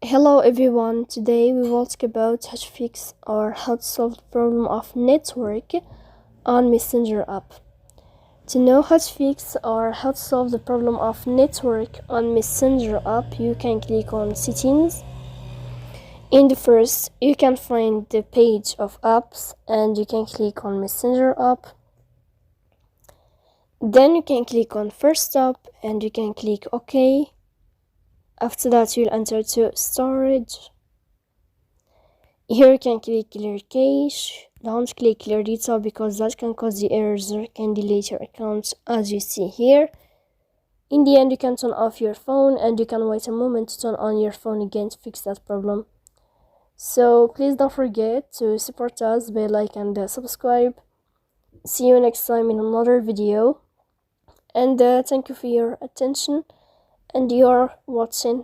Hello everyone, today we will talk about how to fix or how to solve the problem of network on Messenger app. To know how to fix or how to solve the problem of network on Messenger app, you can click on settings. In the first, you can find the page of apps and you can click on Messenger app. Then you can click on first stop and you can click OK. After that, you'll enter to storage. Here you can click clear cache. Don't click clear data because that can cause the errors or can delete your account, as you see here. In the end, you can turn off your phone and you can wait a moment to turn on your phone again to fix that problem. So please don't forget to support us by like and subscribe. See you next time in another video, and thank you for your attention and your watching.